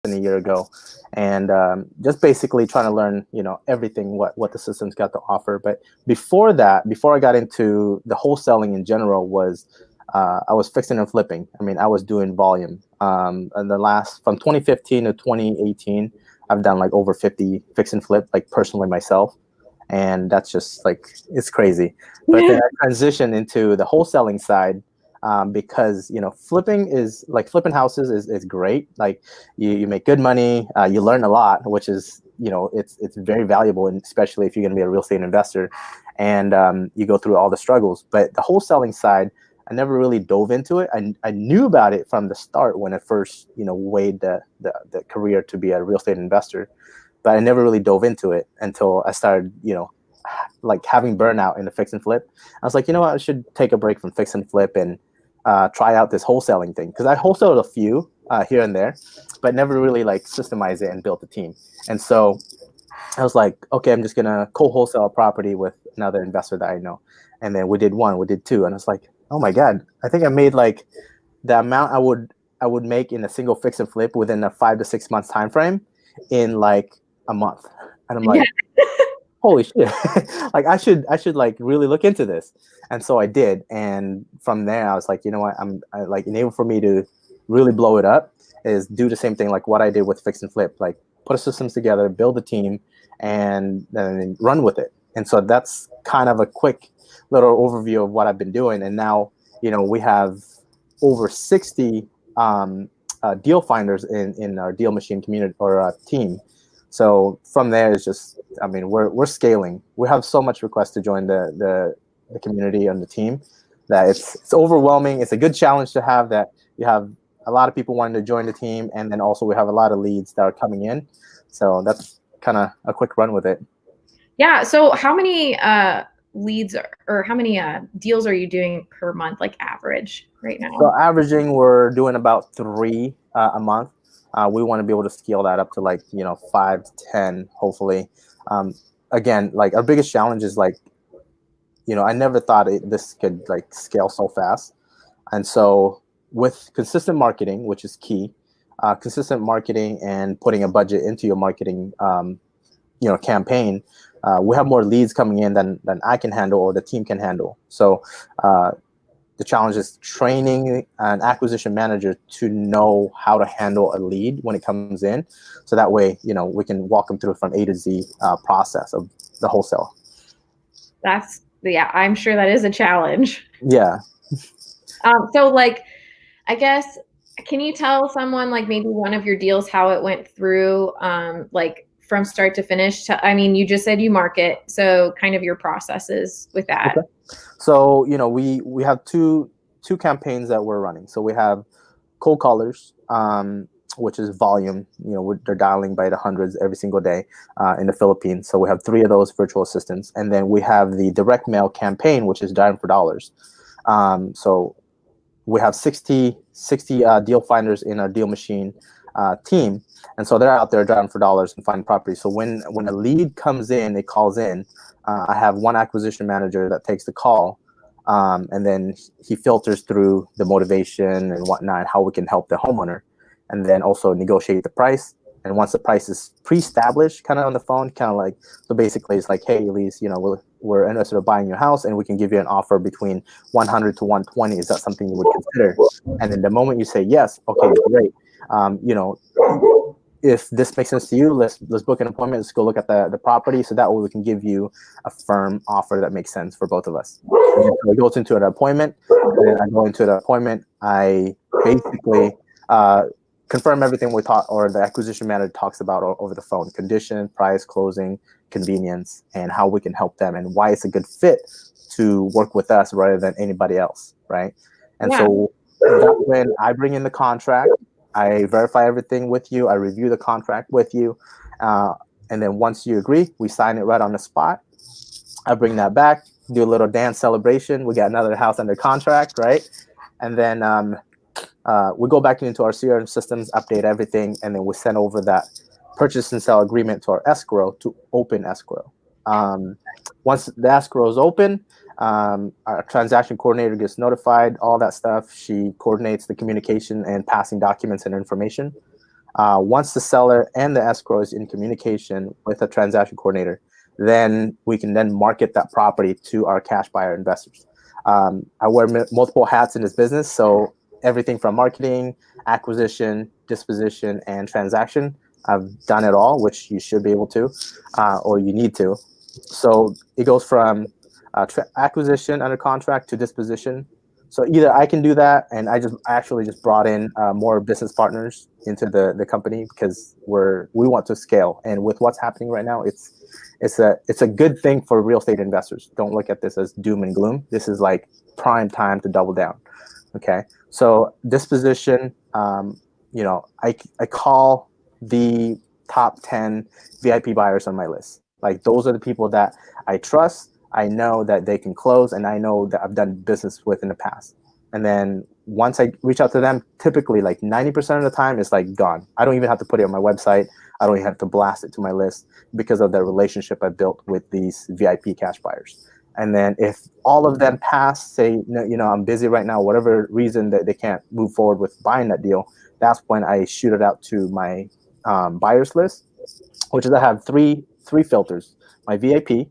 than a year ago, and just basically trying to learn, everything what the system's got to offer. But before that, before I got into the wholesaling in general, was I was fixing and flipping. I mean, I was doing volume. And the last from 2015 to 2018, I've done like over 50 fix and flip, like personally myself, and that's just like it's crazy. But then I transitioned into the wholesaling side because flipping houses is great. Like you make good money, you learn a lot, which is it's very valuable, and especially if you're going to be a real estate investor, and you go through all the struggles. But the wholesaling side, I never really dove into it. I knew about it from the start when I first weighed the career to be a real estate investor, but I never really dove into it until I started like having burnout in the fix and flip. I was like, you know what, I should take a break from fix and flip and try out this wholesaling thing, because I wholesaled a few here and there, but never really like systemized it and built a team. And so I was like, okay, I'm just gonna co-wholesale a property with another investor that I know. And then we did one, we did two, and I was like, oh my God, I think I made like the amount I would make in a single fix and flip within a 5 to 6 months time frame in like a month. And I'm like, holy shit, like I should like really look into this. And so I did. And from there I was like, you know what, I like enable for me to really blow it up is do the same thing like what I did with fix and flip, like put a systems together, build a team, and then run with it. And so that's kind of a quick little overview of what I've been doing. And now, we have over 60 deal finders in our DealMachine community or team. So from there is just, I mean, we're scaling. We have so much requests to join the community and the team that it's overwhelming. It's a good challenge to have, that you have a lot of people wanting to join the team, and then also we have a lot of leads that are coming in. So that's kind of a quick run with it. Yeah. So how many leads or how many deals are you doing per month, like average right now? So averaging, we're doing about 3 a month. We want to be able to scale that up to like 5 to 10, hopefully. Again, like our biggest challenge is like, I never thought this could like scale so fast. And so with consistent marketing, which is key, consistent marketing and putting a budget into your marketing, campaign, we have more leads coming in than I can handle or the team can handle. So the challenge is training an acquisition manager to know how to handle a lead when it comes in. So that way, we can walk them through from A to Z process of the wholesale. I'm sure that is a challenge. Yeah. So like, I guess, can you tell someone like maybe one of your deals, how it went through, like from start to finish? I mean, you just said you market, so kind of your processes with that. Okay. So, we have two campaigns that we're running. So we have cold callers, which is volume. They're dialing by the hundreds every single day in the Philippines. So we have 3 of those virtual assistants. And then we have the direct mail campaign, which is dialing for dollars. So we have 60 deal finders in our DealMachine team. And so they're out there driving for dollars and finding properties. So when a lead comes in, it calls in, I have one acquisition manager that takes the call, and then he filters through the motivation and whatnot, how we can help the homeowner, and then also negotiate the price. And once the price is pre-established, kind of on the phone, kind of like, so basically it's like, hey, Elise, we're interested in buying your house, and we can give you an offer between 100 to 120. Is that something you would consider? And then the moment you say yes, okay, great. If this makes sense to you, let's book an appointment. Let's go look at the property, so that way we can give you a firm offer that makes sense for both of us. And then so it goes into an appointment, and then I go into the appointment. I basically confirm everything we talk, or the acquisition manager talks about over the phone: condition, price, closing, convenience, and how we can help them, and why it's a good fit to work with us rather than anybody else, right? And so that's when I bring in the contract. I verify everything with you. I review the contract with you. And then once you agree, we sign it right on the spot. I bring that back, do a little dance celebration. We got another house under contract, right? And then we go back into our CRM systems, update everything, and then we send over that purchase and sell agreement to our escrow to open escrow. Once the escrow is open, our transaction coordinator gets notified, all that stuff. She coordinates the communication and passing documents and information. Once the seller and the escrow is in communication with a transaction coordinator, then we can then market that property to our cash buyer investors. I wear multiple hats in this business, so everything from marketing, acquisition, disposition, and transaction. I've done it all, which you should be able to, or you need to. So it goes from acquisition under contract to disposition. So either I can do that, and I actually just brought in more business partners into the company because we want to scale. And with what's happening right now, it's a good thing for real estate investors. Don't look at this as doom and gloom. This is like prime time to double down. Okay, so disposition, I call the top 10 VIP buyers on my list. Like those are the people that I trust. I know that they can close, and I know that I've done business with in the past. And then once I reach out to them, typically like 90% of the time it's like gone. I don't even have to put it on my website. I don't even have to blast it to my list because of the relationship I built with these VIP cash buyers. And then if all of them pass, say, I'm busy right now, whatever reason that they can't move forward with buying that deal, that's when I shoot it out to my buyers list, which is I have three filters: my VIP,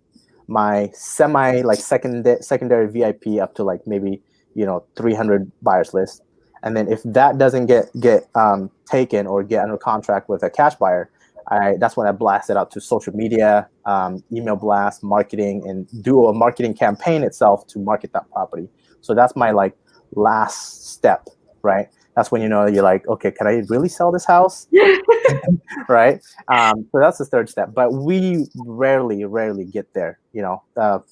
my semi like secondary VIP up to like maybe 300 buyers list, and then if that doesn't get taken or get under contract with a cash buyer, that's when I blast it out to social media, email blast, marketing, and do a marketing campaign itself to market that property. So that's my like last step, right? That's when you're like, okay, can I really sell this house? Right? So that's the third step. But we rarely get there.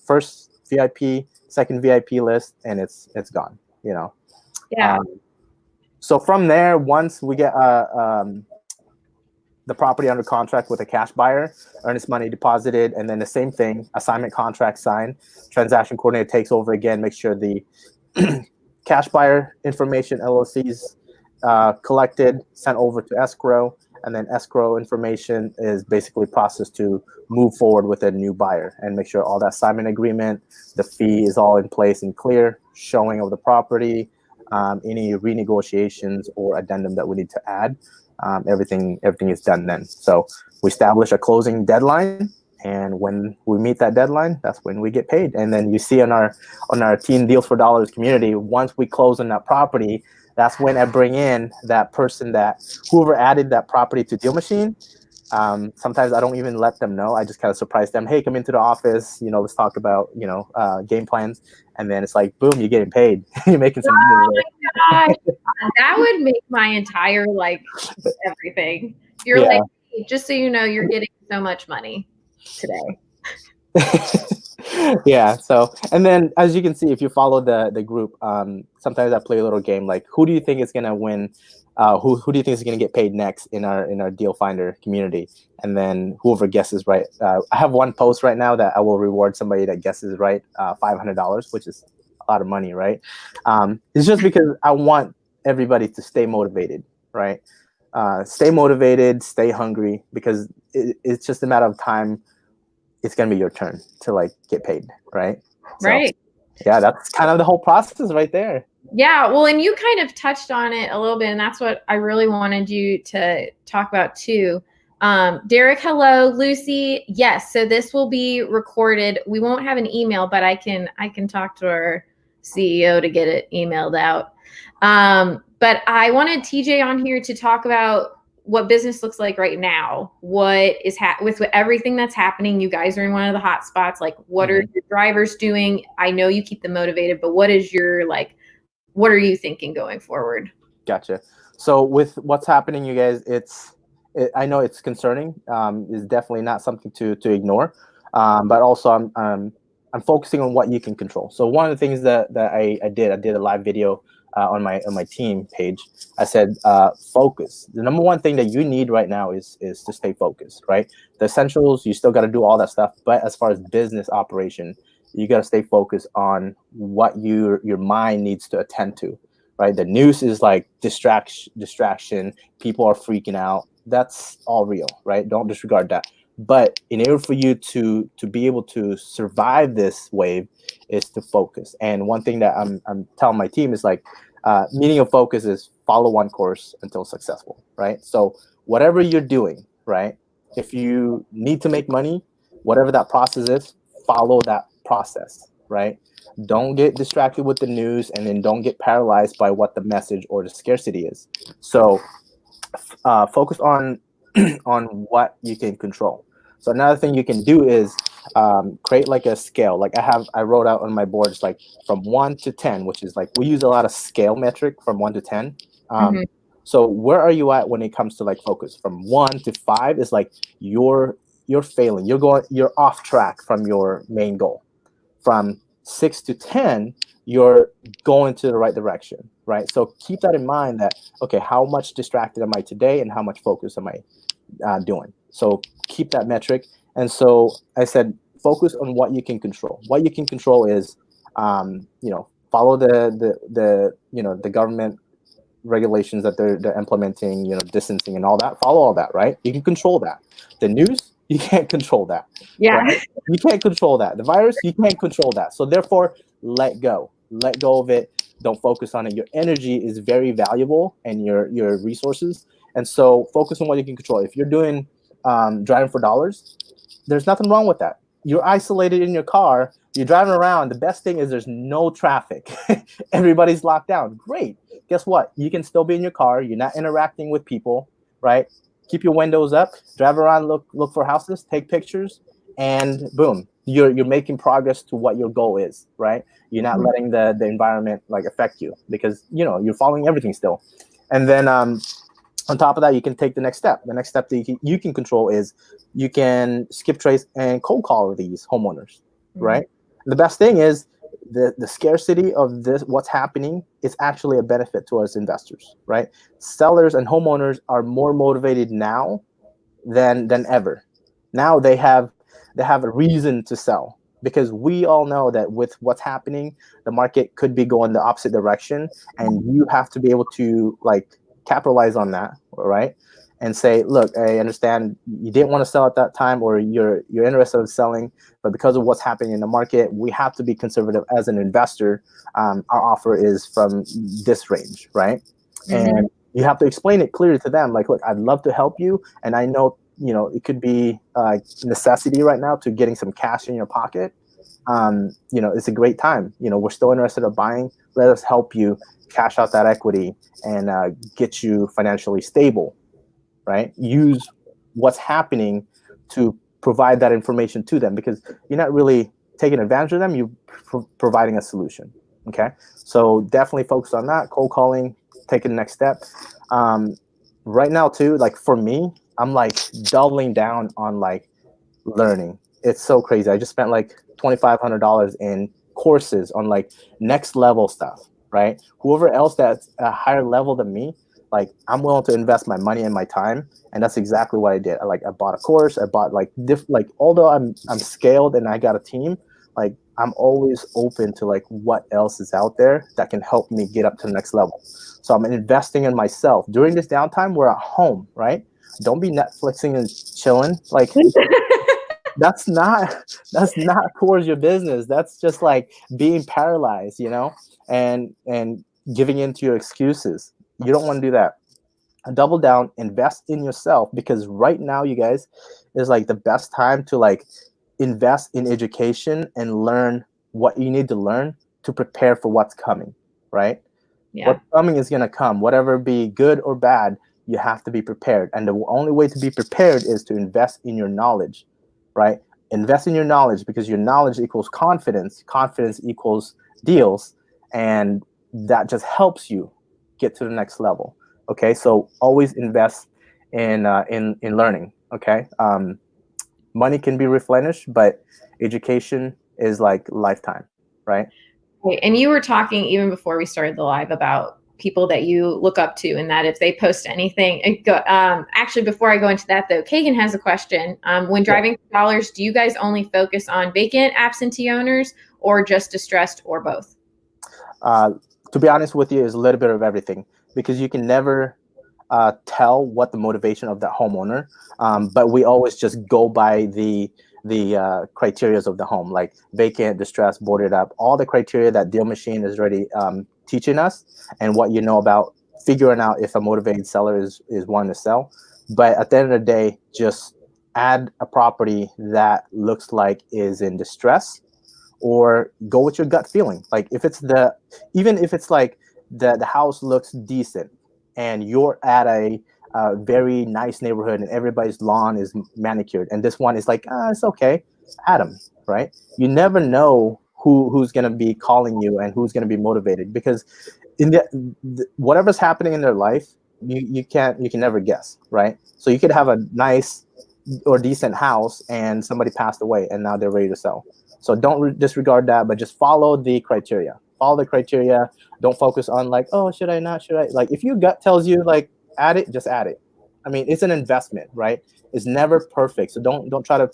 First VIP, second VIP list, and it's gone. Yeah. So from there, once we get the property under contract with a cash buyer, earnest money deposited, and then the same thing, assignment contract signed, transaction coordinator takes over again, make sure the cash buyer information, LOCs collected, sent over to escrow, and then escrow information is basically processed to move forward with a new buyer and make sure all that assignment agreement, the fee is all in place and clear, showing of the property, any renegotiations or addendum that we need to add. Everything is done then. So we establish a closing deadline, and when we meet that deadline, that's when we get paid. And then you see on our Team Deals for Dollars community, once we close on that property, that's when I bring in that person whoever added that property to DealMachine. Sometimes I don't even let them know. I just kind of surprise them. Hey, come into the office. Let's talk about game plans. And then it's like, boom, you're getting paid. You're making some money. Oh my gosh, that would make my entire everything. You're like, hey, just so you know, you're getting so much money today. Yeah. So, and then as you can see, if you follow the group, sometimes I play a little game like, who do you think is gonna win? Who do you think is gonna get paid next in our Deal Finder community? And then whoever guesses right, I have one post right now that I will reward somebody that guesses right, $500, which is a lot of money, right? It's just because I want everybody to stay motivated, right? Stay motivated, stay hungry, because it's just a matter of time. It's going to be your turn to get paid, right? So, right. Yeah, that's kind of the whole process right there. Yeah, well, and you kind of touched on it a little bit, and that's what I really wanted you to talk about too. Derek, hello. Lucy, yes. So this will be recorded. We won't have an email, but I can talk to our CEO to get it emailed out. But I wanted TJ on here to talk about what business looks like right now. What is with everything that's happening? You guys are in one of the hot spots. Like, what are your drivers doing? I know you keep them motivated, but what is your what are you thinking going forward? Gotcha. So with what's happening, you guys, I know it's concerning. It's definitely not something to ignore. But also I'm focusing on what you can control. So one of the things that I did a live video on my team page. I said, focus. The number one thing that you need right now is to stay focused, right? The essentials, you still got to do all that stuff. But as far as business operation, you got to stay focused on what your mind needs to attend to, right? The news is like distraction. People are freaking out. That's all real, right? Don't disregard that. But in order for you to be able to survive this wave is to focus. And one thing that I'm telling my team is meaning of focus is follow one course until successful, right? So whatever you're doing, right? If you need to make money, whatever that process is, follow that process, right? Don't get distracted with the news, and then don't get paralyzed by what the message or the scarcity is. So focus on on what you can control. So another thing you can do is create like a scale. Like I wrote out on my boards like from 1 to 10, which is like we use a lot of scale metric from 1 to 10. Mhm. So where are you at when it comes to like focus? From 1 to 5 is like you're failing. You're off track from your main goal. From 6 to 10, you're going to the right direction, right? So keep that in mind that, okay, how much distracted am I today and how much focus am I doing? So keep that metric. And so I said, focus on what you can control. What you can control is, follow the government regulations that they're implementing, distancing and all that. Follow all that, right? You can control that. The news, you can't control that. Yeah. Right? You can't control that. The virus, you can't control that. So therefore, let go of it. Don't focus on it. Your energy is very valuable, and your resources. And so focus on what you can control. If you're doing driving for dollars, there's nothing wrong with that. You're isolated in your car. You're driving around. The best thing is there's no traffic. Everybody's locked down. Great. Guess what? You can still be in your car. You're not interacting with people, right? Keep your windows up. Drive around. Look for houses. Take pictures. And boom, you're making progress to what your goal is, right? You're not letting the environment like affect you, because you're following everything still. And then on top of that, you can take the next step. The next step that you can control is you can skip trace and cold call these homeowners, right? The best thing is the scarcity of this, what's happening, is actually a benefit to us investors, right? Sellers and homeowners are more motivated now than ever. Now they have a reason to sell, because we all know that with what's happening, the market could be going the opposite direction, and you have to be able to like capitalize on that, right? And say, look, I understand you didn't want to sell at that time, or you're interested in selling, but because of what's happening in the market, we have to be conservative as an investor. Our offer is from this range, right? And you have to explain it clearly to them. Like, look, I'd love to help you, and I know it could be necessity right now to getting some cash in your pocket. It's a great time. We're still interested in buying. Let us help you cash out that equity and get you financially stable, right? Use what's happening to provide that information to them, because you're not really taking advantage of them. You're providing a solution. Okay, so definitely focus on that. Cold calling, taking the next step. Right now too, like for me, I'm like doubling down on like learning. It's so crazy. I just spent like $2,500 in courses on like next level stuff, right? Whoever else that's a higher level than me, like I'm willing to invest my money and my time, and that's exactly what I did. I bought a course. I bought like although I'm scaled and I got a team, like I'm always open to like what else is out there that can help me get up to the next level. So I'm investing in myself during this downtime. We're at home, right? Don't be Netflixing and chilling. Like that's not towards your business. That's just like being paralyzed, and giving into your excuses. You don't want to do that. Double down, invest in yourself, because right now, you guys, is like the best time to like invest in education and learn what you need to learn to prepare for what's coming, right? Yeah. What's coming is going to come, whatever be good or bad. You have to be prepared, and the only way to be prepared is to invest in your knowledge, right? Invest in your knowledge, because your knowledge equals confidence. Confidence equals deals, and that just helps you get to the next level. Okay, so always invest in learning. Okay, money can be replenished, but education is like lifetime, right? Right. And you were talking even before we started the live about people that you look up to, and that if they post anything, actually, before I go into that though, Kagan has a question. When driving for dollars, do you guys only focus on vacant absentee owners, or just distressed, or both? To be honest with you, is a little bit of everything, because you can never tell what the motivation of that homeowner, but we always just go by the criteria of the home, like vacant, distressed, boarded up, all the criteria that DealMachine is already teaching us, and what about figuring out if a motivated seller is wanting to sell. But at the end of the day, just add a property that looks like is in distress, or go with your gut feeling. Like even if it's like the house looks decent and you're at a very nice neighborhood and everybody's lawn is manicured, and this one is like, it's okay, add them, right? You never know who's going to be calling you and who's going to be motivated, because in whatever's happening in their life, you can never guess, right? So you could have a nice or decent house and somebody passed away and now they're ready to sell. So don't disregard that, but just follow the criteria. Follow the criteria. Don't focus on like, oh, should I not? Should I? Like, if your gut tells you like add it, just add it. I mean, it's an investment, right? It's never perfect. So don't try to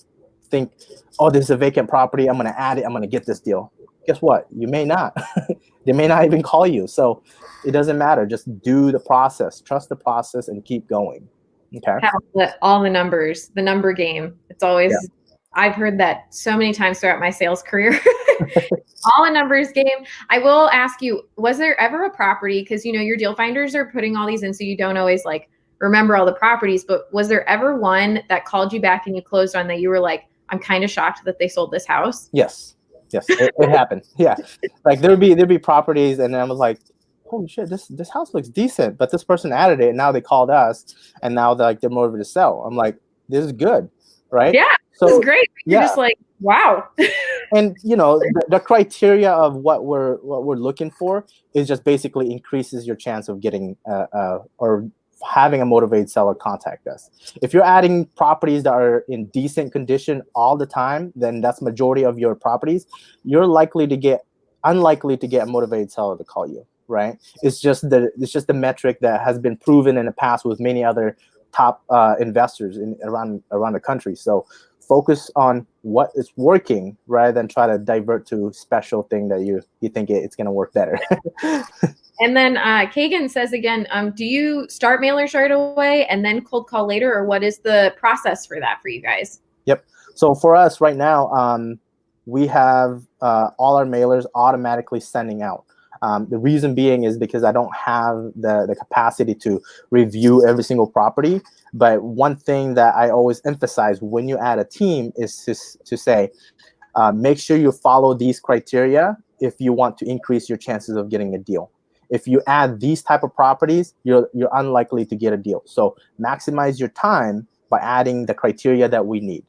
think, oh, this is a vacant property, I'm gonna add it, I'm gonna get this deal. Guess what? You may not. They may not even call you. So it doesn't matter. Just do the process. Trust the process and keep going. Okay. All the numbers, the number game. It's always, Yeah. I've heard that so many times throughout my sales career. All a numbers game. I will ask you, was there ever a property, because your deal finders are putting all these in, so you don't always like remember all the properties, but was there ever one that called you back and you closed on that you were like, I'm kind of shocked that they sold this house? Yes, it happened. Yeah, like there'd be properties, and I was like, holy shit, this house looks decent, but this person added it, and now they called us, and now they're motivated to sell. I'm like, this is good, right? Yeah, so this is great. You're just like, wow. And the criteria of what we're looking for is just basically increases your chance of getting or having a motivated seller contact us. If you're adding properties that are in decent condition all the time, then that's majority of your properties. You're unlikely to get a motivated seller to call you, right? It's just the metric that has been proven in the past with many other top investors around the country. So focus on what is working rather than try to divert to special thing that you think it's going to work better. And then Kagan says again, do you start mailers right away and then cold call later, or what is the process for that for you guys? Yep. So for us right now, we have all our mailers automatically sending out. The reason being is because I don't have the capacity to review every single property. But one thing that I always emphasize when you add a team is to say, make sure you follow these criteria if you want to increase your chances of getting a deal. If you add these type of properties, you're unlikely to get a deal. So maximize your time by adding the criteria that we need.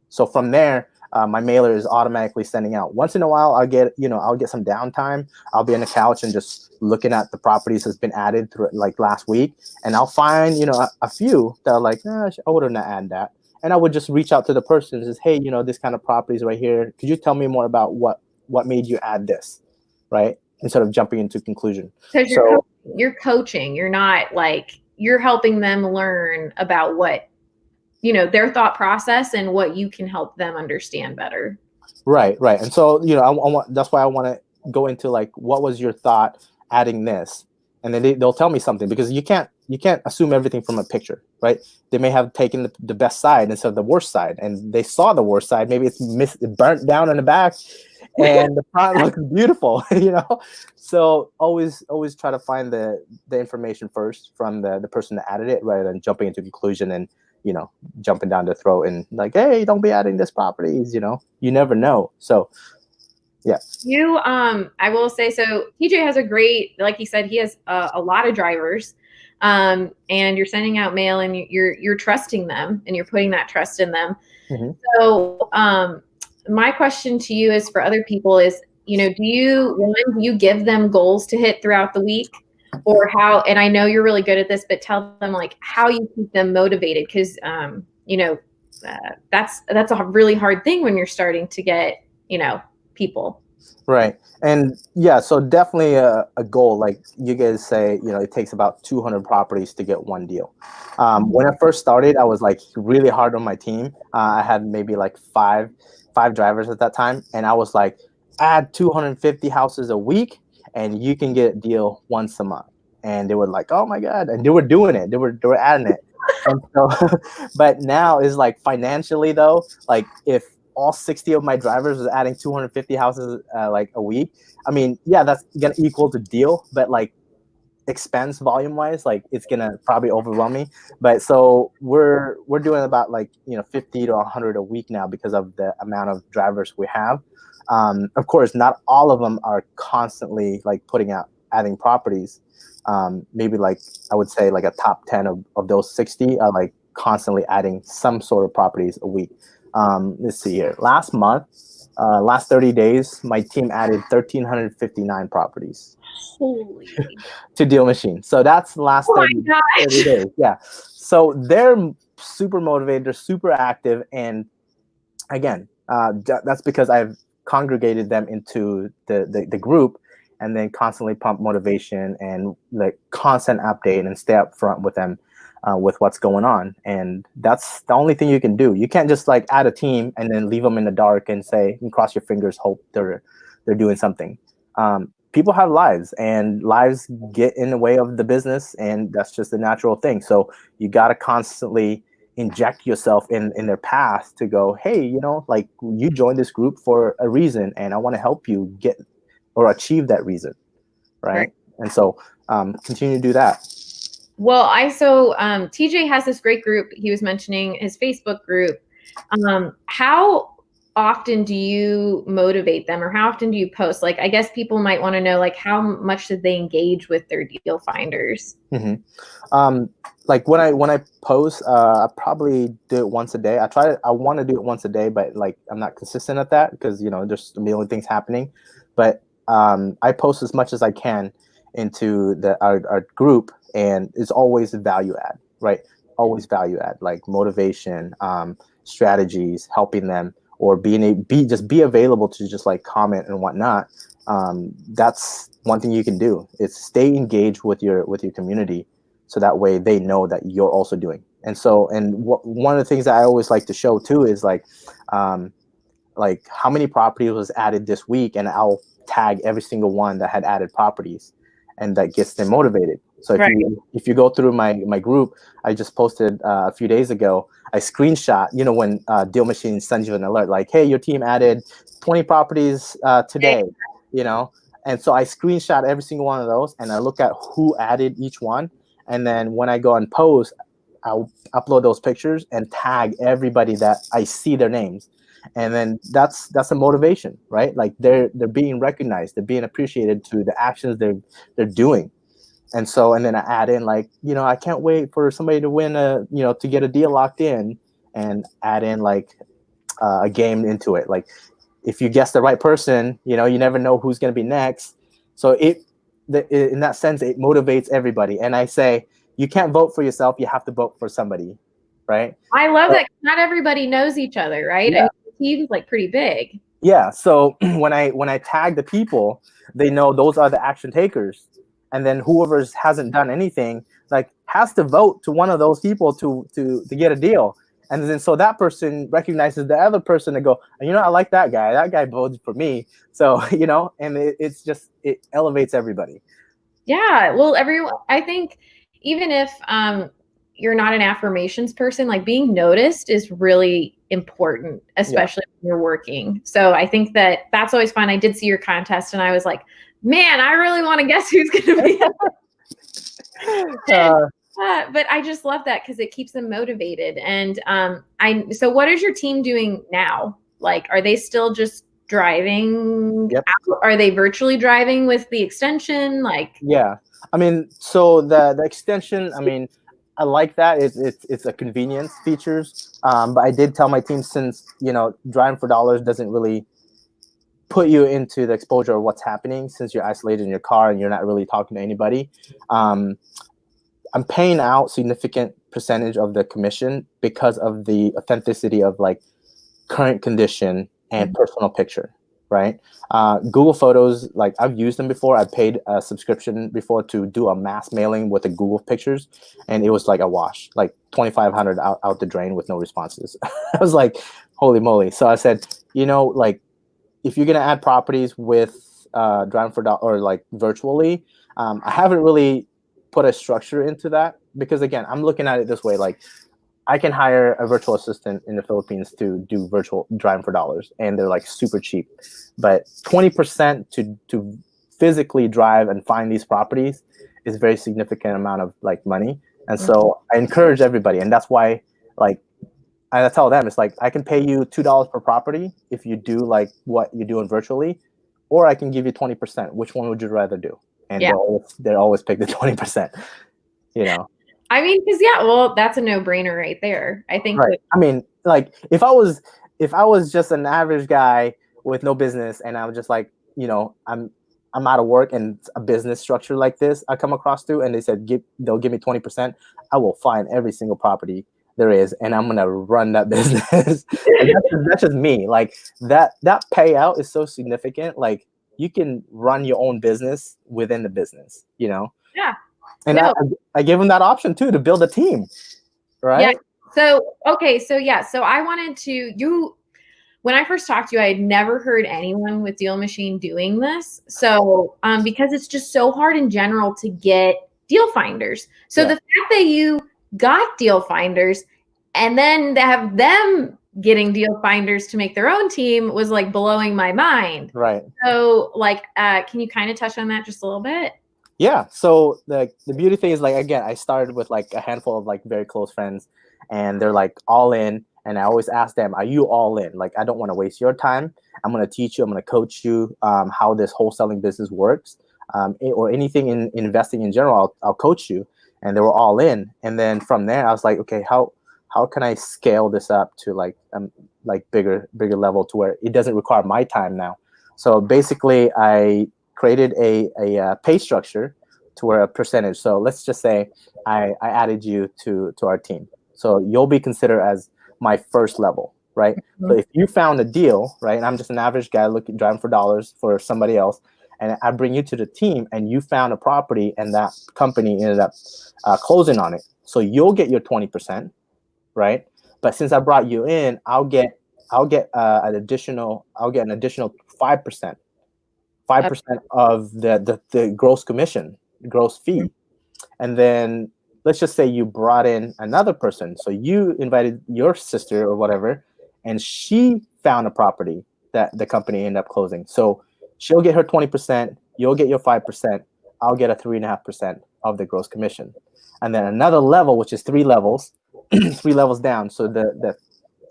So from there, my mailer is automatically sending out. Once in a while, I'll get some downtime. I'll be on the couch and just looking at the properties that's been added through like last week, and I'll find a few that are like, I would have not added that, and I would just reach out to the person and says, hey, this kind of properties right here. Could you tell me more about what made you add this, right? Instead of jumping into conclusion. Because you're coaching. You're not like, you're helping them learn about what their thought process and what you can help them understand better. Right. And so, that's why I want to go into like, what was your thought adding this? And then they'll tell me something, because you can't assume everything from a picture, right? They may have taken the best side instead of the worst side, and they saw the worst side. Maybe it's burnt down in the back, and the front looks beautiful, So always try to find the information first from the person that added it, rather than jumping into conclusion and jumping down the throat and like, hey, don't be adding this properties. You never know. So yeah. I will say, so TJ has a great, like he said, he has a lot of drivers, and you're sending out mail and you're trusting them and you're putting that trust in them. Mm-hmm. So my question to you is for other people is, do you give them goals to hit throughout the week, or how, and I know you're really good at this, but tell them like how you keep them motivated. Cause that's a really hard thing when you're starting to get, people. Right. And yeah, so definitely a goal, like you guys say, it takes about 200 properties to get one deal. When I first started, I was like really hard on my team. I had maybe like five drivers at that time. And I was like, add 250 houses a week and you can get a deal once a month. And they were like, oh my God. And they were doing it. They were adding it. And so, but now is like financially though, like if all 60 of my drivers is adding 250 houses like a week, I mean, yeah, that's gonna equal to deal, but like expense volume wise, like it's gonna probably overwhelm me. But so we're doing about like 50 to 100 a week now because of the amount of drivers we have. Of course, not all of them are constantly like adding properties. Maybe like I would say like a top 10 of those 60 are like constantly adding some sort of properties a week. Let's see here. Last 30 days, my team added 1,359 properties. Holy. To DealMachine. So that's the last 30 days. Yeah. So they're super motivated. They're super active. And again, that's because I've congregated them into the group and then constantly pump motivation and like constant update and stay up front with them with what's going on. And that's the only thing you can do. You can't just like add a team and then leave them in the dark and say, and cross your fingers, hope they're doing something. People have lives and lives get in the way of the business, and that's just a natural thing. So you got to constantly inject yourself in their path to go, hey, like you joined this group for a reason and I want to help you get or achieve that reason. Right. And so continue to do that. Well, TJ has this great group. He was mentioning his Facebook group. How often do you motivate them, or how often do you post? Like, I guess people might want to know, like, how much did they engage with their deal finders? Mm-hmm. Like when I post, I probably do it once a day. I want to do it once a day, but like I'm not consistent at that because there's a million things happening. But I post as much as I can into our group, and it's always value add, right? Always value add, like motivation, strategies, helping them, or be available to just like comment and whatnot. That's one thing you can do. It's stay engaged with your community, so that way they know that you're also doing. And so, one of the things that I always like to show too is like how many properties was added this week, and I'll tag every single one that had added properties, and that gets them motivated. So if you go through my group, I just posted a few days ago, I screenshot, when DealMachine sends you an alert, like, hey, your team added 20 properties today, and so I screenshot every single one of those, and I look at who added each one. And then when I go and post, I'll upload those pictures and tag everybody that I see their names. And then that's a motivation, right? Like they're being recognized, they're being appreciated through the actions they're doing. And so, and then I add in like, I can't wait for somebody to win to get a deal locked in, and add in like a game into it. Like if you guess the right person, you never know who's going to be next. So in that sense, it motivates everybody. And I say, you can't vote for yourself. You have to vote for somebody. Right. I love that. Not everybody knows each other. Right. Yeah. I mean, the team's like pretty big. Yeah. So when I tag the people, they know those are the action takers. And then whoever hasn't done anything, like, has to vote to one of those people to get a deal. And then so that person recognizes the other person and go, I like that guy. That guy voted for me. So, and it elevates everybody. Yeah. Well, I think even if you're not an affirmations person, like being noticed is really important, especially when you're working. So I think that's always fun. I did see your contest and I was like, man, I really want to guess who's going to be. But I just love that because it keeps them motivated. And so what is your team doing now? Like, are they still just driving? Yep. Out? Are they virtually driving with the extension? Like, yeah, I mean, so the extension, I mean, I like that. It's a convenience features. But I did tell my team, since driving for dollars doesn't really put you into the exposure of what's happening, since you're isolated in your car and you're not really talking to anybody. I'm paying out significant percentage of the commission because of the authenticity of like current condition and personal picture, right? Google Photos, like I've used them before. I paid a subscription before to do a mass mailing with the Google pictures, and it was like a wash, like 2,500 out the drain with no responses. I was like, holy moly. So I said, like, if you're gonna add properties with driving for dollar or like virtually, I haven't really put a structure into that, because again, I'm looking at it this way, like I can hire a virtual assistant in the Philippines to do virtual driving for dollars, and they're like super cheap. But 20% to physically drive and find these properties is very significant amount of like money. And so I encourage everybody, and that's why like I tell them it's like I can pay you $2 per property if you do like what you're doing virtually, or I can give you 20%. Which one would you rather do? And they always pick the 20%. You know. I mean, because well, that's a no-brainer right there. I think. Right. I mean, like if I was just an average guy with no business, and I was just like, you know, I'm out of work, and a business structure like this I come across to, and they said they'll give me 20%, I will find every single property there is, and I'm gonna run that business. Like, that's just me. Like that payout is so significant. Like you can run your own business within the business, you know. Yeah. And I gave them that option too, to build a team, right? Yeah. So okay, so I wanted to when I first talked to you, I had never heard anyone with DealMachine doing this. So because it's just so hard in general to get deal finders. So the fact that you got deal finders and then to have them getting deal finders to make their own team was like blowing my mind. Right. So like, can you kind of touch on that just a little bit? Yeah. So the beauty thing is, like, again, I started with like a handful of like very close friends, and they're like all in. And I always ask them, are you all in? Like, I don't want to waste your time. I'm going to teach you. I'm going to coach you how this wholesaling business works, or anything in investing in general. I'll coach you. And they were all in. And then from there, I was like, okay, how can I scale this up to like bigger level, to where it doesn't require my time now? So basically, I created a pay structure to where a percentage. So let's just say I added you to our team. So you'll be considered as my first level, right? Mm-hmm. So if you found a deal, right, and I'm just an average guy driving for dollars for somebody else, and I bring you to the team, and you found a property, and that company ended up closing on it, so you'll get your 20%, right? But since I brought you in, I'll get an additional 5%. 5% of the gross commission, gross fee. And then let's just say you brought in another person. So you invited your sister or whatever, and she found a property that the company ended up closing. So she'll get her 20%, you'll get your 5%, I'll get a 3.5% of the gross commission. And then another level, which is 3 levels, 3 levels down. So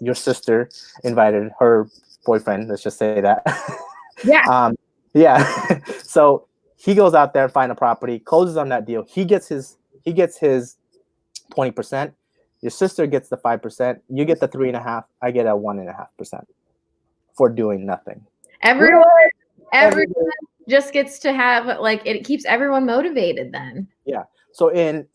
your sister invited her boyfriend, let's just say that. Yeah. Yeah. So he goes out there and find a property, closes on that deal. He gets his 20%. Your sister gets the 5%. You get the 3.5%. I get a 1.5% for doing nothing. Everyone just gets to have, like, it keeps everyone motivated then. Yeah. So in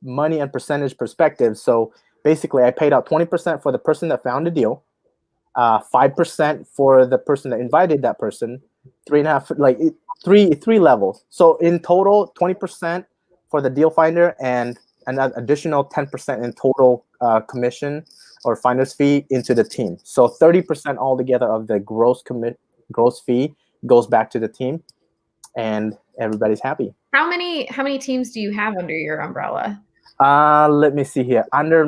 money and percentage perspective, so basically I paid out 20% for the person that found a deal, 5% for the person that invited that person, 3.5%, like three levels. So in total, 20% for the deal finder, and an additional 10% in total commission or finder's fee into the team. So 30% altogether of the gross fee goes back to the team, and everybody's happy. How many teams do you have under your umbrella? Let me see here. Under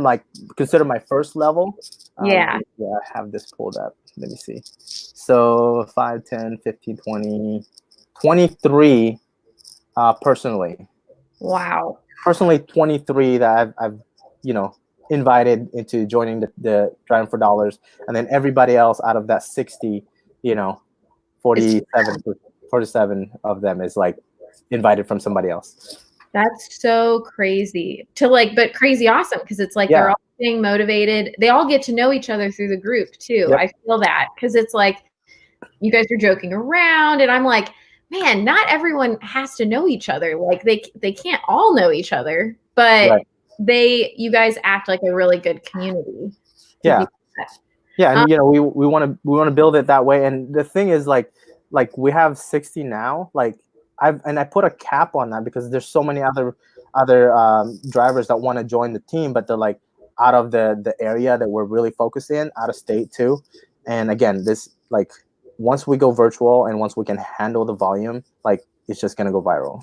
consider my first level. Yeah, I have this pulled up. Let me see. So 5, 10, 15, 20, 23 personally. Wow. Personally, 23 that I've invited into joining the Driving for Dollars, and then everybody else out of that 60, 47 of them is like invited from somebody else. That's so crazy but crazy awesome, because it's like they're all being motivated. They all get to know each other through the group too. Yep. I feel that, because it's like you guys are joking around, and I'm like, man, not everyone has to know each other. Like they can't all know each other, but you guys act like a really good community. Yeah. Yeah, and we want to build it that way. And the thing is, like we have 60 now. Like I put a cap on that because there's so many other drivers that want to join the team, but they're like out of the area that we're really focused in, out of state too. And again, this once we go virtual and once we can handle the volume, it's just gonna go viral.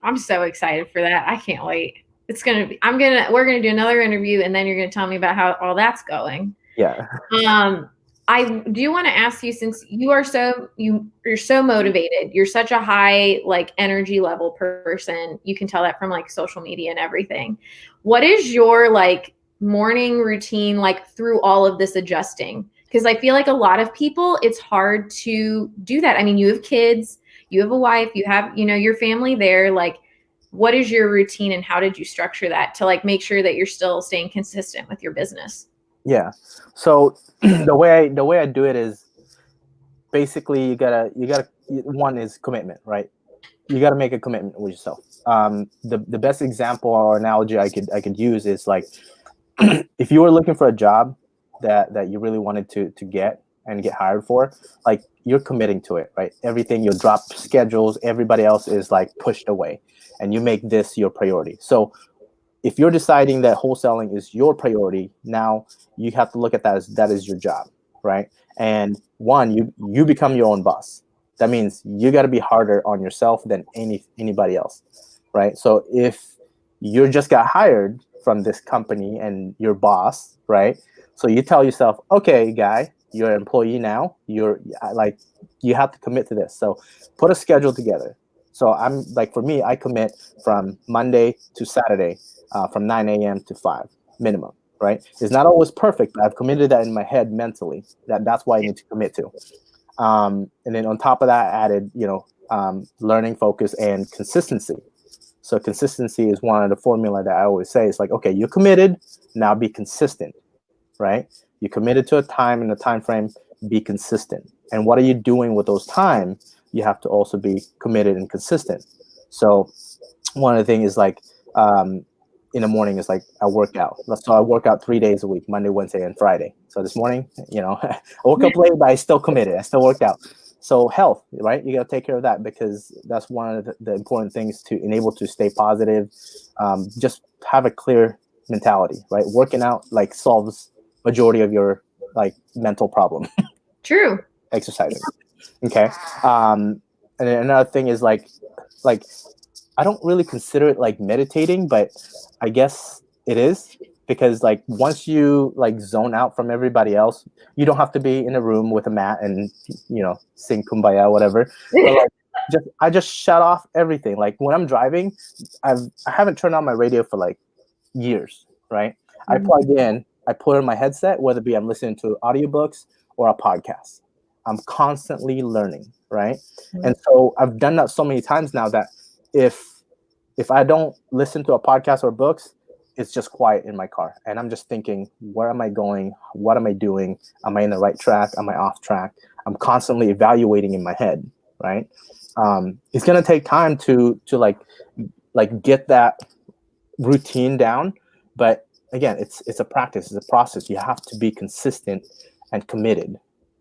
I'm so excited for that. I can't wait. It's gonna be. We're gonna do another interview, and then you're gonna tell me about how all that's going. Yeah. I do want to ask you, since you're so motivated, you're such a high like energy level person. You can tell that from like social media and everything. What is your like morning routine like through all of this adjusting? Because I feel like a lot of people, it's hard to do that. I mean, you have kids, you have a wife, you have, your family there. Like, what is your routine and how did you structure that to like make sure that you're still staying consistent with your business? Yeah. So the way I do it is basically you gotta one is commitment, right? You gotta make a commitment with yourself. The best example or analogy I could use is like if you were looking for a job that you really wanted to get and get hired for, like you're committing to it, right? Everything, you'll drop schedules, everybody else is like pushed away, and you make this your priority. So if you're deciding that wholesaling is your priority, now you have to look at that as your job, right? And one, you become your own boss. That means you got to be harder on yourself than anybody else, right? So if you just got hired from this company and your boss, right? So you tell yourself, okay, guy, you're an employee now. You're like, you have to commit to this. So put a schedule together. So I'm like, for me, I commit from Monday to Saturday, from 9 a.m. to 5 minimum, right? It's not always perfect, but I've committed that in my head mentally. That's why I need to commit to. And then on top of that, I added, learning, focus, and consistency. So consistency is one of the formula that I always say. It's like, okay, you're committed, now be consistent, right? You committed to a time and a time frame, be consistent. And what are you doing with those time? You have to also be committed and consistent. So one of the things is like, in the morning is like I work out. So I work out 3 days a week, Monday, Wednesday, and Friday. So this morning, I woke up late, but I still committed. I still worked out. So health, right? You got to take care of that because that's one of the important things to enable to stay positive. Just have a clear mentality, right? Working out like solves majority of your like mental problem. True. Exercising. Okay. And then another thing is like I don't really consider it like meditating, but I guess it is because like once you like zone out from everybody else, you don't have to be in a room with a mat and sing kumbaya, whatever. But like I just shut off everything. Like when I'm driving, I haven't turned on my radio for like years, right? I plug in, I put in my headset, whether it be I'm listening to audiobooks or a podcast. I'm constantly learning, right? And so I've done that so many times now that if I don't listen to a podcast or books, it's just quiet in my car. And I'm just thinking, where am I going? What am I doing? Am I in the right track? Am I off track? I'm constantly evaluating in my head, right? It's going to take time to like get that routine down. But again, it's a practice, it's a process. You have to be consistent and committed.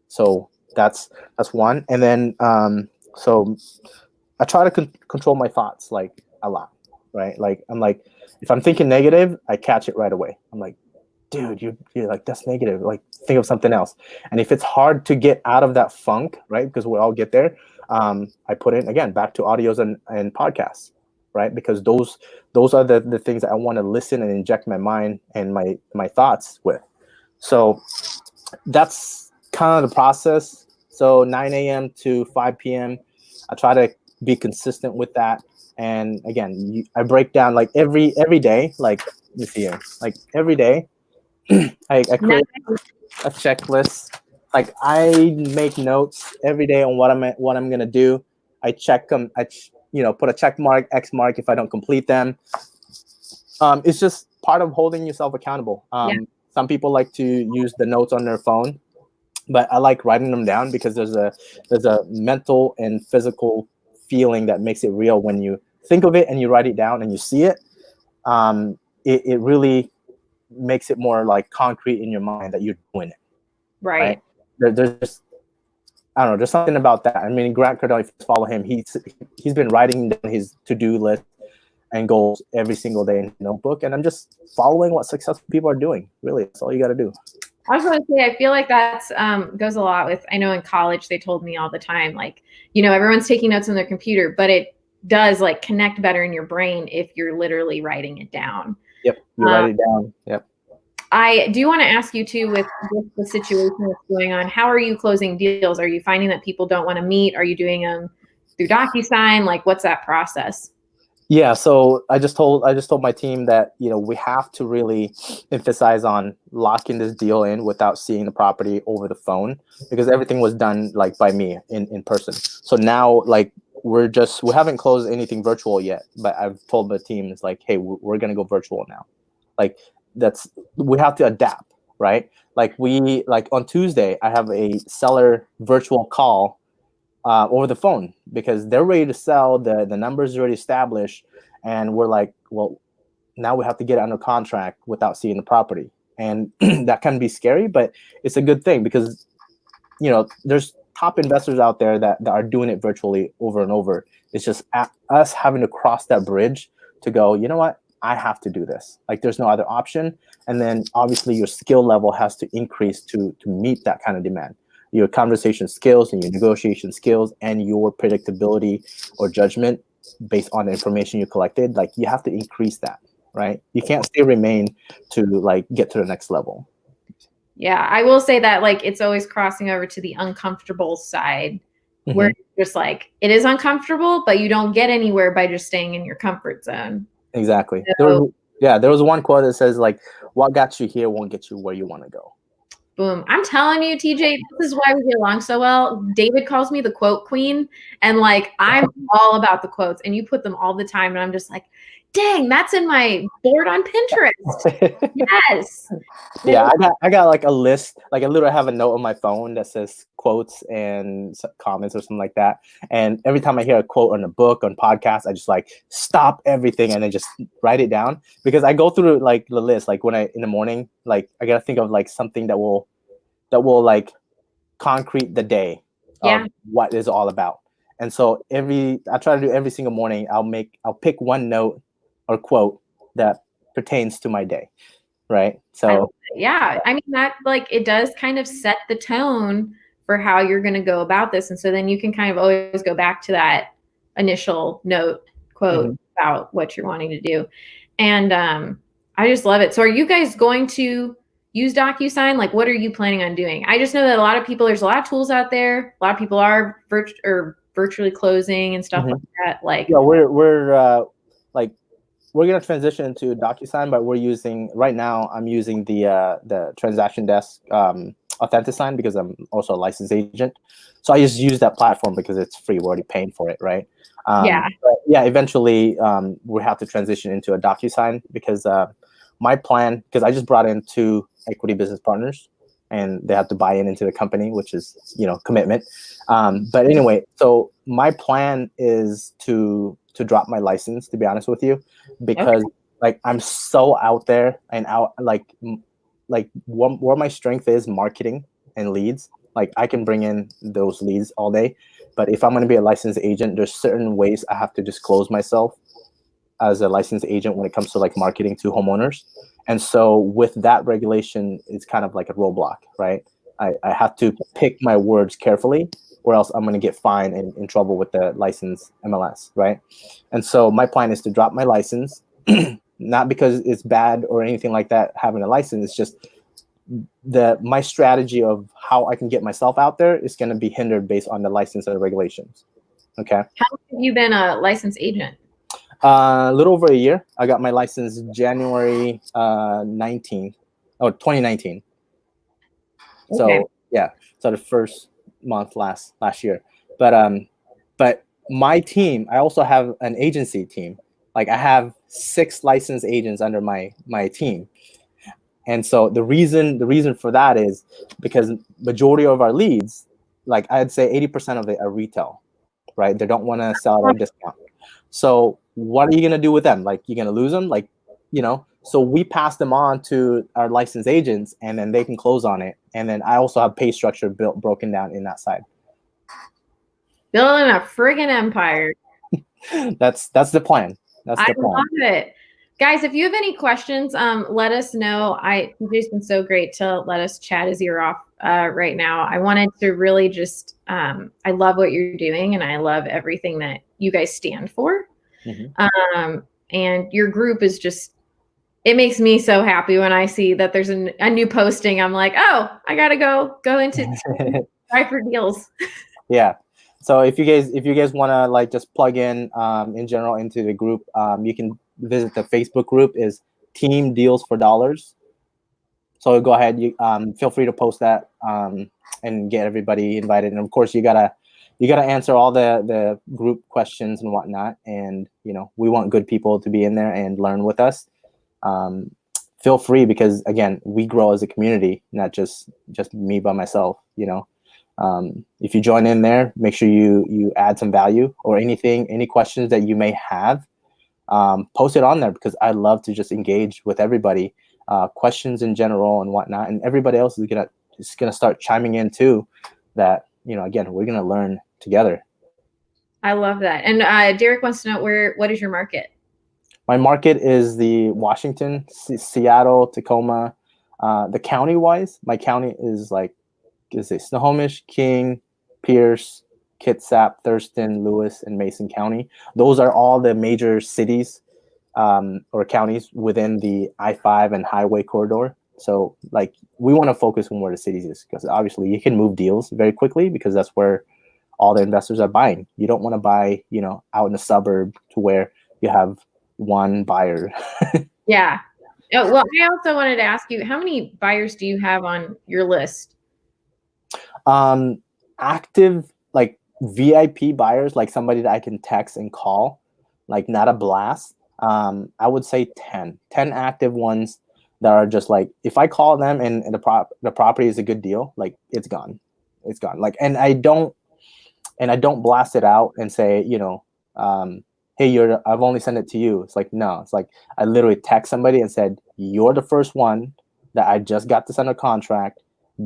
So that's one. And then, so I try to control my thoughts like a lot, right? Like I'm like, if I'm thinking negative, I catch it right away. I'm like, dude, you're like, that's negative. Like think of something else. And if it's hard to get out of that funk, right? Because we all get there. I put in again, back to audios and podcasts, right? Because those are the things that I want to listen and inject my mind and my thoughts with. So that's kind of the process. So 9 a.m. to 5 p.m. I try to be consistent with that. And again, I break down like every day, like let me see here, like every day, I create a checklist. Like I make notes every day on what I'm gonna do. I check them. Put a check mark, X mark if I don't complete them. It's just part of holding yourself accountable. Some people like to use the notes on their phone, but I like writing them down because there's a mental and physical feeling that makes it real when you think of it and you write it down and you see it. It really makes it more like concrete in your mind that you're doing it. Right. There's just, I don't know, there's something about that. I mean, Grant Cardone, if you follow him, he's been writing down his to-do list and goals every single day in his notebook. And I'm just following what successful people are doing. Really, that's all you got to do. I was going to say, I feel like that's goes a lot with, I know in college, they told me all the time, like, everyone's taking notes on their computer, but it does like connect better in your brain if you're literally writing it down. Yep. You write it down. Yep. I do want to ask you too, with the situation that's going on, how are you closing deals? Are you finding that people don't want to meet? Are you doing them through DocuSign? Like, what's that process? Yeah, so I just told my team that we have to really emphasize on locking this deal in without seeing the property over the phone, because everything was done like by me in person. So now like we haven't closed anything virtual yet, but I've told the team, it's like, hey, we're gonna go virtual now. Like we have to adapt, right? Like on Tuesday I have a seller virtual call over the phone because they're ready to sell. The numbers already established, and we're like, well, now we have to get it under contract without seeing the property, and that can be scary, but it's a good thing because there's top investors out there that are doing it virtually over and over. It's just us having to cross that bridge to go, you know what, I have to do this. Like there's no other option. And then obviously your skill level has to increase to meet that kind of demand. Your conversation skills and your negotiation skills and your predictability or judgment based on the information you collected, like you have to increase that, right? You can't remain to like get to the next level. Yeah, I will say that like it's always crossing over to the uncomfortable side where it's just like it is uncomfortable, but you don't get anywhere by just staying in your comfort zone. Exactly. So, There was one quote that says like, what got you here won't get you where you want to go. boom. I'm telling you, TJ, this is why we get along so well. David calls me the quote queen. And like, I'm all about the quotes and you put them all the time. And I'm just like, dang, that's in my board on Pinterest. Yes. Yeah, I got like a list. Like I literally have a note on my phone that says quotes and comments or something like that. And every time I hear a quote on a book, on podcast, I just like stop everything and then just write it down, because I go through like the list. Like when in the morning, like I gotta think of like something that will like concrete the day of what it's all about. And so I try to do every single morning. I'll pick one note or quote that pertains to my day. Right. So yeah, I mean that like it does kind of set the tone for how you're going to go about this. And so then you can kind of always go back to that initial note quote about what you're wanting to do. And I just love it. So are you guys going to use DocuSign? Like what are you planning on doing? I just know that there's a lot of tools out there. A lot of people are virtually closing and stuff like that. Like yeah, we're going to transition into DocuSign, but I'm using the transaction desk AuthentiSign because I'm also a licensed agent. So I just use that platform because it's free. We're already paying for it, right? But yeah, eventually we have to transition into a DocuSign because my plan, because I just brought in 2 equity business partners and they have to buy into the company, which is, commitment. But anyway, so my plan is to drop my license, to be honest with you, because like I'm so out there and out, like where my strength is marketing and leads. Like I can bring in those leads all day, but if I'm going to be a licensed agent, there's certain ways I have to disclose myself as a licensed agent when it comes to like marketing to homeowners. And so with that regulation, it's kind of like a roadblock, right? I have to pick my words carefully, or else I'm going to get fined and in trouble with the license MLS, right? And so my plan is to drop my license, not because it's bad or anything like that, having a license. It's just my strategy of how I can get myself out there is going to be hindered based on the license and the regulations. Okay. How long have you been a licensed agent? A little over a year. I got my license January 2019. So yeah, so the first month last year. But my team, I also have an agency team. Like I have 6 licensed agents under my team. And so the reason for that is because majority of our leads, like I'd say 80% of it are retail, right? They don't want to sell at a discount. So what are you going to do with them? Like you're going to lose them? Like, so we pass them on to our licensed agents and then they can close on it. And then I also have pay structure broken down in that side. Building a friggin' empire. That's the plan. I love it. Guys, if you have any questions, let us know. TJ's been so great to let us chat his ear off right now. I wanted to really just, I love what you're doing and I love everything that you guys stand for. And your group is just It makes me so happy when I see that there's a new posting. I'm like, oh, I gotta go into try for deals. Yeah. So if you guys want to like just plug in general into the group, you can visit the Facebook group is Team Deals for Dollars. So go ahead, you feel free to post that and get everybody invited. And of course, you gotta answer all the group questions and whatnot. And we want good people to be in there and learn with us. Feel free, because again, we grow as a community, not just me by myself. If you join in there, make sure you add some value, or any questions that you may have, post it on there, because I love to just engage with everybody, questions in general and whatnot, and everybody else is gonna start chiming in too. That again, we're gonna learn together. I love that. And Derek wants to know what is your market? My market is the Washington, Seattle, Tacoma. The county wise, my county is like, Snohomish, King, Pierce, Kitsap, Thurston, Lewis, and Mason County. Those are all the major cities or counties within the I-5 and highway corridor. So like, we want to focus on where the cities is, because obviously you can move deals very quickly, because that's where all the investors are buying. You don't want to buy, out in the suburb to where you have one buyer. Yeah. Well, I also wanted to ask you, how many buyers do you have on your list? Active, like VIP buyers, like somebody that I can text and call, like not a blast. I would say 10 active ones that are just like, if I call them and the property is a good deal, like it's gone. Like, and I don't blast it out and say, hey, I've only sent it to you. It's like, no, it's like I literally text somebody and said, you're the first one that I just got this under contract.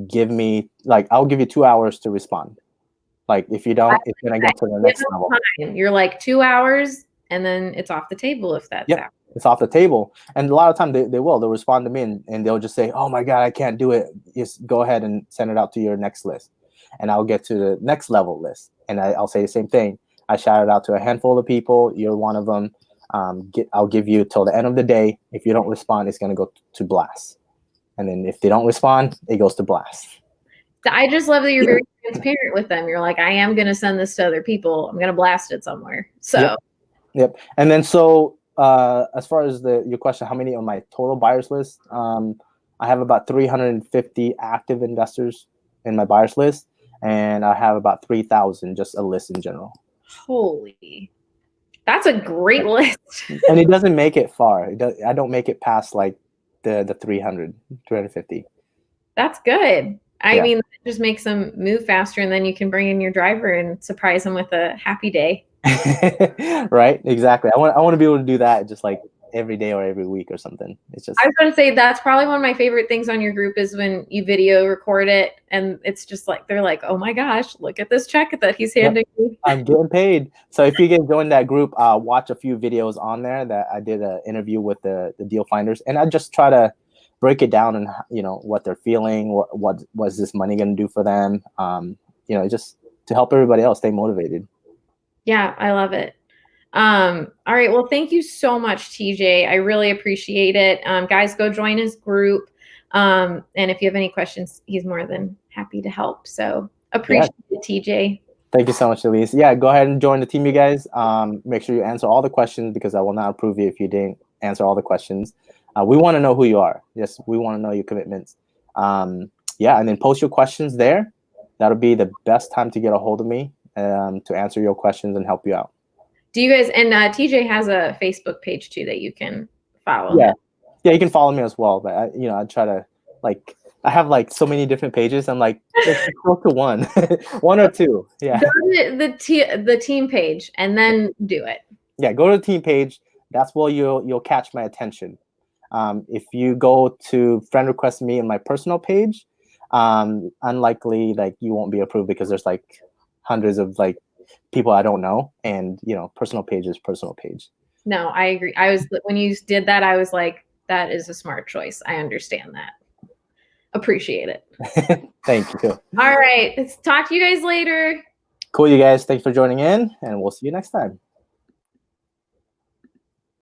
Give me, like, I'll give you 2 hours to respond. Like, if you don't, it's gonna get to the next level. You're like 2 hours, and then it's off the table if that's out. It's off the table. And a lot of time they'll respond to me and they'll just say, oh my God, I can't do it. Just go ahead and send it out to your next list. And I'll get to the next level list. And I'll say the same thing. I shout it out to a handful of people. You're one of them. I'll give you till the end of the day. If you don't respond, it's gonna go to blast. And then if they don't respond, it goes to blast. I just love that you're very transparent with them. You're like, I am going to send this to other people. I'm going to blast it somewhere. So, yep. And then as far as your question, how many on my total buyers list? I have about 350 active investors in my buyers list, and I have about 3,000 just a list in general. Holy, that's a great list. And it doesn't make it far. I don't make it past like the 350. That's good. I mean, that just makes them move faster, and then you can bring in your driver and surprise them with a happy day. Right? Exactly. I want to be able to do that just like every day or every week or something. It's just, I was going to say, that's probably one of my favorite things on your group is when you video record it, and it's just like, they're like, oh my gosh, look at this check that he's handing me. I'm getting paid. So if you get join that group, watch a few videos on there that I did an interview with the deal finders, and I just try to break it down and what they're feeling, what was this money going to do for them, just to help everybody else stay motivated. Yeah, I love it. All right, well, thank you so much, TJ. I really appreciate it. Guys, go join his group, and if you have any questions, he's more than happy to help. So appreciate it, TJ. Thank you so much, Elise. Yeah, go ahead and join the team, you guys. Make sure you answer all the questions, because I will not approve you if you didn't answer all the questions. We want to know who you are. Yes, we want to know your commitments. And then post your questions there. That'll be the best time to get a hold of me to answer your questions and help you out. Do you guys, and TJ has a Facebook page too that you can follow. Yeah, you can follow me as well. But I try to, like, I have like so many different pages. I'm like, let's go to one, one or two. Yeah. Go to the team page and then do it. Yeah, go to the team page. That's where you'll catch my attention. If you go to friend request me in my personal page, unlikely, like, you won't be approved, because there's like hundreds of like people I don't know, and personal page is personal page. No, I agree. When you did that, I was like, that is a smart choice. I understand that. Appreciate it. Thank you. All right, let's talk to you guys later. Cool, you guys. Thanks for joining in, and we'll see you next time.